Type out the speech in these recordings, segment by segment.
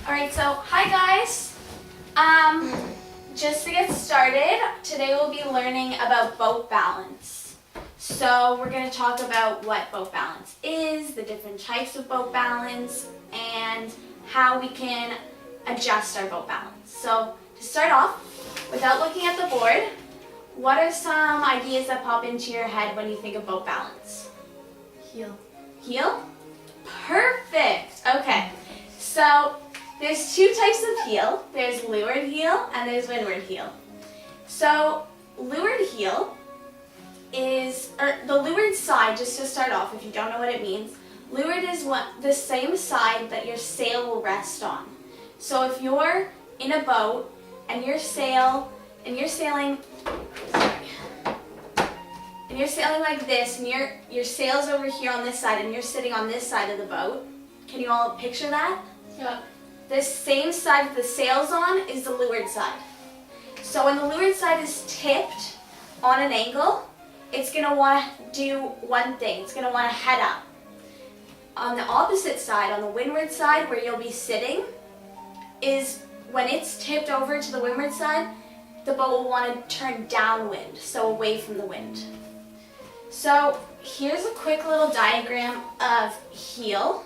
Alright, so hi guys. Just to get started, today we'll be learning about boat balance. So we're going to talk about what boat balance is, the different types of boat balance, and how we can adjust our boat balance. So to start off, without looking at the board, what are some ideas that pop into your head when you think of boat balance? Heel. Heel? Perfect. Okay. So there's two types of heel. There's leeward heel and there's windward heel. So leeward heel is, or the leeward side, just to start off, if you don't know what it means, leeward is the same side that your sail will rest on. So if you're in a boat and you're sailing like this, and your sail's over here on this side and you're sitting on this side of the boat. Can you all picture that? Yeah. The same side that the sail's on is the leeward side. So when the leeward side is tipped on an angle, it's going to want to do one thing. It's going to want to head up. On the opposite side, on the windward side where you'll be sitting, is when it's tipped over to the windward side, the boat will want to turn downwind, so away from the wind. So here's a quick little diagram of heel.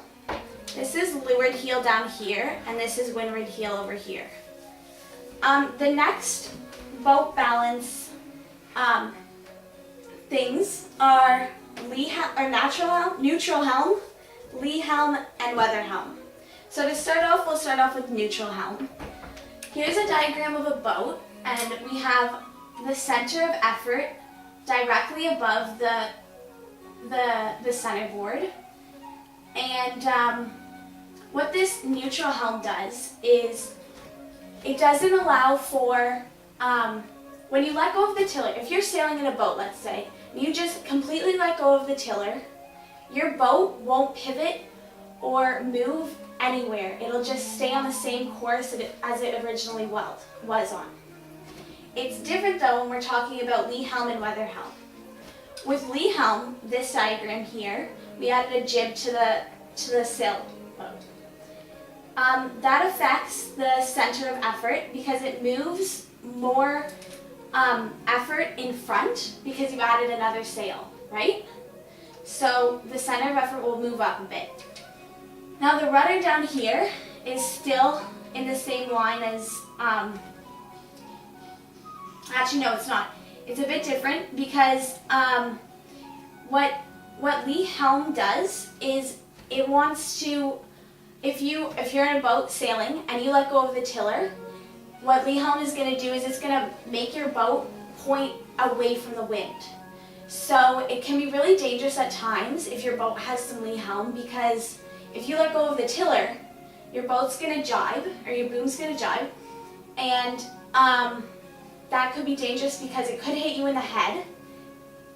This is leeward heel down here, and this is windward heel over here. The next boat balance things are neutral helm, lee helm, and weather helm. So to start off, we'll start off with neutral helm. Here's a diagram of a boat, and we have the center of effort directly above the centerboard. And what this neutral helm does is it doesn't allow for, when you let go of the tiller, if you're sailing in a boat, let's say, and you just completely let go of the tiller, your boat won't pivot or move anywhere. It'll just stay on the same course as it originally was on. It's different though when we're talking about lee helm and weather helm. With lee helm, this diagram here, we added a jib to the sailboat. That affects the center of effort because it moves more effort in front because you added another sail, right? So the center of effort will move up a bit. Now the rudder down here is still in the same line as, actually no, it's not. It's a bit different because what lee helm does is it wants to, if you're in a boat sailing and you let go of the tiller, what lee helm is going to do is it's going to make your boat point away from the wind. So it can be really dangerous at times if your boat has some lee helm, because if you let go of the tiller, your boat's going to jibe, or your boom's going to jibe, and that could be dangerous because it could hit you in the head,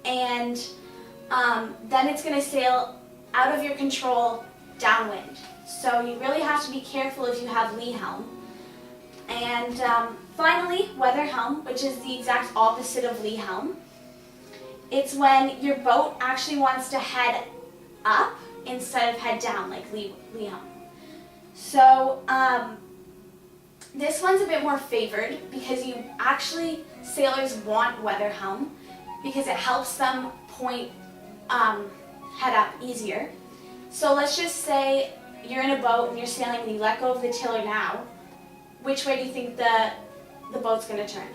and then it's going to sail out of your control downwind. So you really have to be careful if you have lee helm. And finally, weather helm, which is the exact opposite of lee helm. It's when your boat actually wants to head up instead of head down, like lee helm. So this one's a bit more favored because sailors want weather helm because it helps them point head up easier. So let's just say you're in a boat and you're sailing and you let go of the tiller now. Which way do you think the boat's going to turn?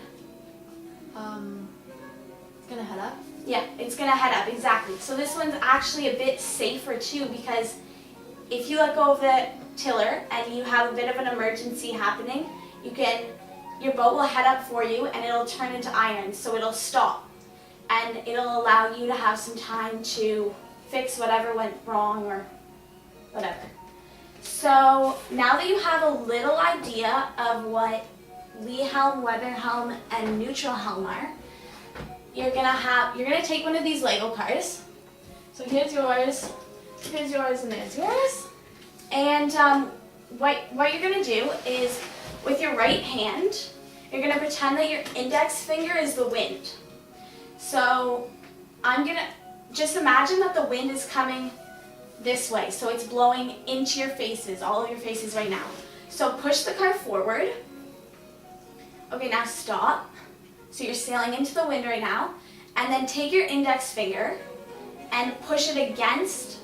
It's gonna head up. Yeah, it's going to head up, exactly. So this one's actually a bit safer too, because if you let go of the tiller and you have a bit of an emergency happening, your boat will head up for you and it'll turn into iron, so it'll stop. And it'll allow you to have some time to fix whatever went wrong or whatever. So now that you have a little idea of what lee helm, weather helm, and neutral helm are, you're gonna take one of these Lego cars. So here's yours, and there's yours. And what you're gonna do is, with your right hand, you're gonna pretend that your index finger is the wind. So just imagine that the wind is coming this way, so it's blowing into your faces, all of your faces right now. So push the car forward. Okay, now stop. So you're sailing into the wind right now. And then take your index finger and push it against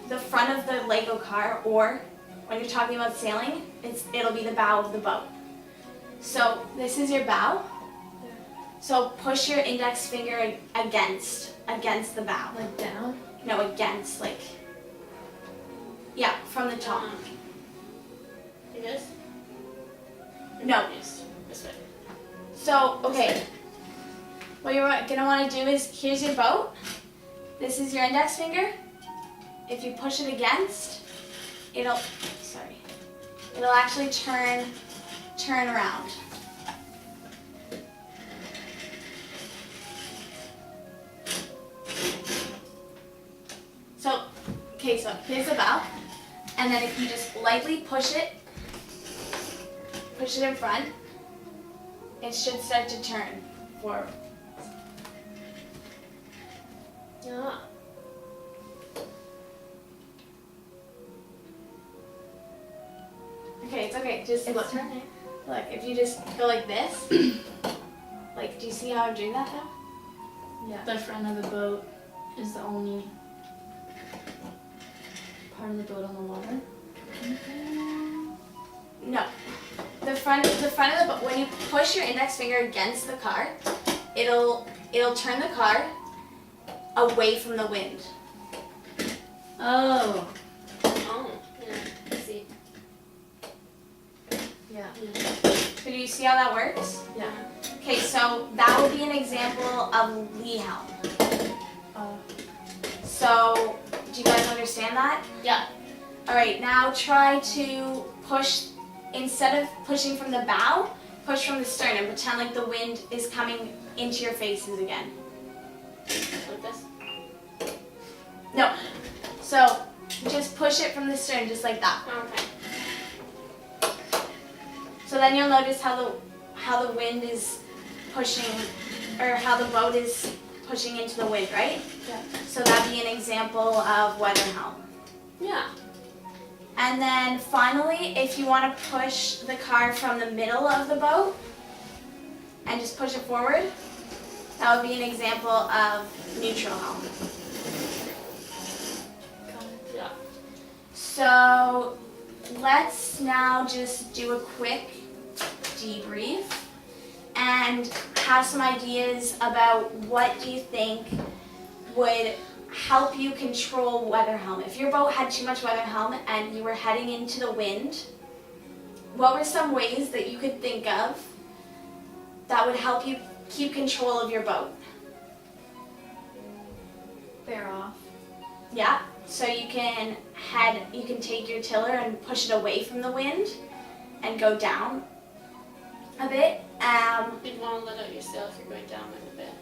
the front of the Lego car, or when you're talking about sailing, it'll be the bow of the boat. So this is your bow. So push your index finger against the bow. Like down? No, against, like, yeah, from the top. Like this? No. Yes. This way. So, okay, what you're gonna wanna do is, here's your boat. This is your index finger. If you push it against, it'll actually turn around. So, okay, so here's the bow. And then if you just lightly push it in front, it should start to turn forward. Yeah. Okay, it's okay. Just It's look. turning. Look, if you just go like this, like, do you see how I'm doing that now? Yeah. The front of the boat is the only part of the boat on the water. No. The front of the boat, when you push your index finger against the car, it'll turn the car away from the wind. Oh. Oh, yeah. I see. Yeah. So do you see how that works? Yeah. Okay, so that would be an example of lee helm. So, do you guys understand that? Yeah. All right, now try to push, instead of pushing from the bow, push from the stern and pretend like the wind is coming into your faces again. Like this? No. So, just push it from the stern, just like that. Okay. So then you'll notice how the wind is pushing, or how the boat is pushing into the wind, right? Yeah. So that'd be an example of weather helm. Yeah. And then finally, if you want to push the car from the middle of the boat and just push it forward, that would be an example of neutral helm. Yeah. So let's now just do a quick debrief and have some ideas about what do you think would help you control weather helm. If your boat had too much weather helm and you were heading into the wind, what were some ways that you could think of that would help you keep control of your boat? Bear off. Yeah, so you can take your tiller and push it away from the wind and go down a bit. You'd want to let out your sail if you're going down a bit.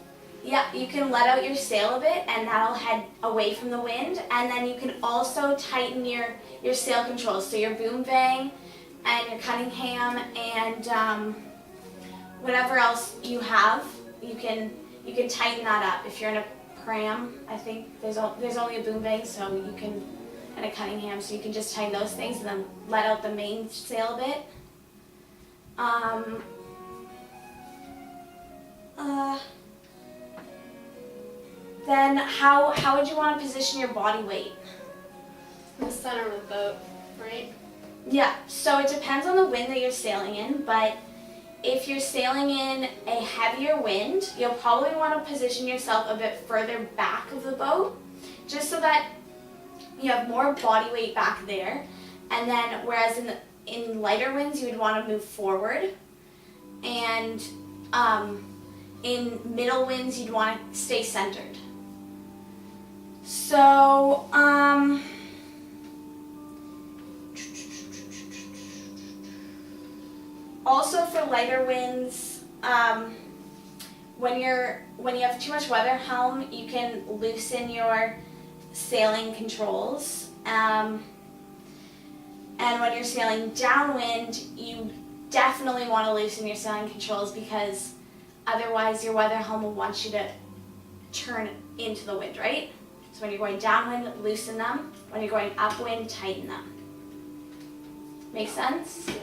Yeah, you can let out your sail a bit and that'll head away from the wind. And then you can also tighten your sail controls. So your boom bang and your Cunningham and whatever else you have, you can tighten that up. If you're in a pram, I think there's only a boom bang, so you can, and a Cunningham, so you can just tighten those things and then let out the main sail a bit. Then how would you want to position your body weight? In the center of the boat, right? Yeah, so it depends on the wind that you're sailing in, but if you're sailing in a heavier wind, you'll probably want to position yourself a bit further back of the boat, just so that you have more body weight back there. And then whereas in lighter winds, you would want to move forward, and in middle winds, you'd want to stay centered. So, also for lighter winds, when you have too much weather helm, you can loosen your sailing controls. And when you're sailing downwind, you definitely want to loosen your sailing controls, because otherwise your weather helm will want you to turn into the wind, right? So when you're going downwind, loosen them. When you're going upwind, tighten them. Make sense? Yeah.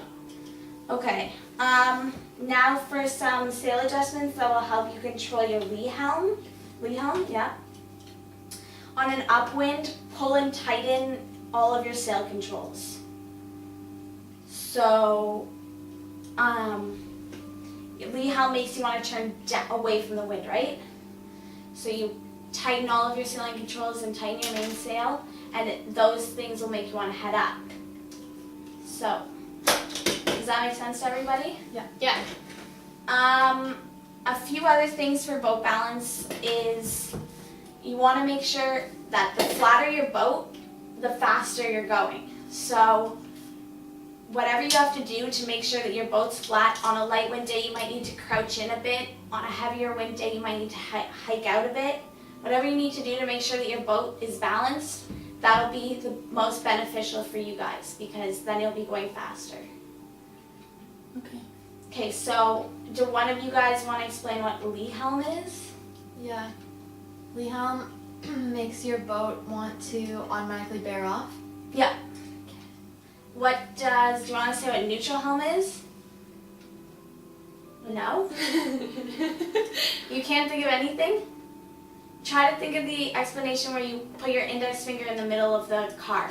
Okay. Now for some sail adjustments that will help you control your lee helm. Lee helm, yeah. On an upwind, pull and tighten all of your sail controls. So, lee helm makes you want to turn away from the wind, right? So you tighten all of your sailing controls and tighten your mainsail, and those things will make you want to head up. So, does that make sense to everybody? Yeah. A few other things for boat balance is you want to make sure that the flatter your boat, the faster you're going. So whatever you have to do to make sure that your boat's flat, on a light wind day you might need to crouch in a bit, on a heavier wind day you might need to hike out a bit. Whatever you need to do to make sure that your boat is balanced, that'll be the most beneficial for you guys, because then you'll be going faster. Okay. Okay, so do one of you guys want to explain what lee helm is? Yeah. Lee helm makes your boat want to automatically bear off. Yeah. Do you want to say what neutral helm is? No? You can't think of anything? Try to think of the explanation where you put your index finger in the middle of the car.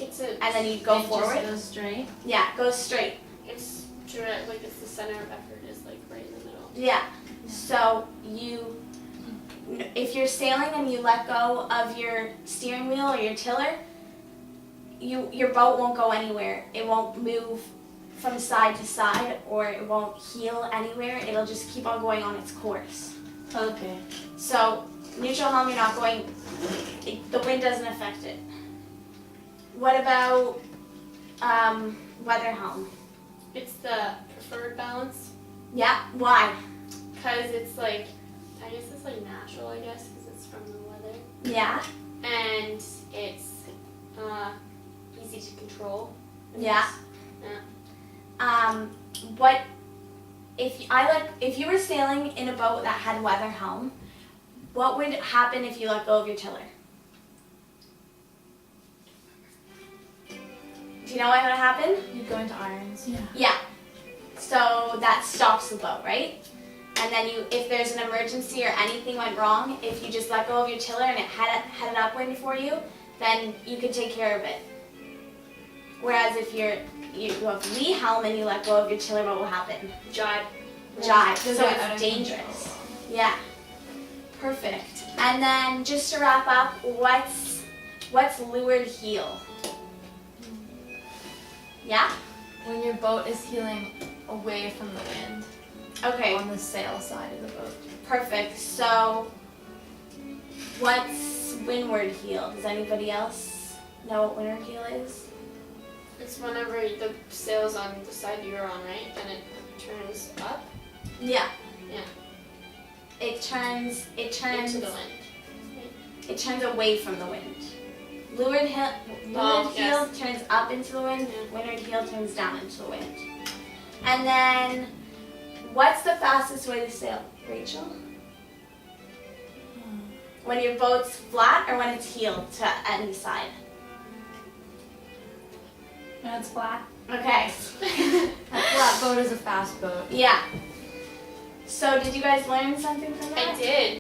And then you go forward. Just go straight. Yeah, go straight. It's direct, like it's the center of effort is like right in the middle. Yeah. So if you're sailing and you let go of your steering wheel or your tiller, your boat won't go anywhere. It won't move from side to side, or it won't heel anywhere. It'll just keep on going on its course. Okay. So neutral helm, you're not going, the wind doesn't affect it. What about weather helm? It's the preferred balance Yeah, why? because it's like, I guess it's like natural, I guess, because it's from the weather. Yeah, And it's easy to control. I yeah. guess. What if you were sailing in a boat that had weather helm, what would happen if you let go of your tiller? Do you know what would happen? You'd go into irons. Yeah. Yeah. So that stops the boat, right? And then if there's an emergency or anything went wrong, if you just let go of your tiller and it headed upwind for you, then you could take care of it. Whereas if you have lee helm and you let go of your tiller, what will happen? Jibe. Jibe. So Does it out it's of dangerous. Yeah. Perfect. And then just to wrap up, what's leeward heel? Yeah? When your boat is heeling away from the wind Okay. on the sail side of the boat. Perfect. So, what's windward heel? Does anybody else know what windward heel is? It's whenever the sail's on the side you're on, right? And it turns up Yeah. Yeah. It turns into the wind. it turns away from the wind. Leeward heel yes. turns up into the wind. Yeah. Windward heel turns down into the wind. And then, what's the fastest way to sail, Rachel? When your boat's flat or when it's heeled to any side? When it's flat. Okay. A flat boat is a fast boat. Yeah. So did you guys learn something from that? I did.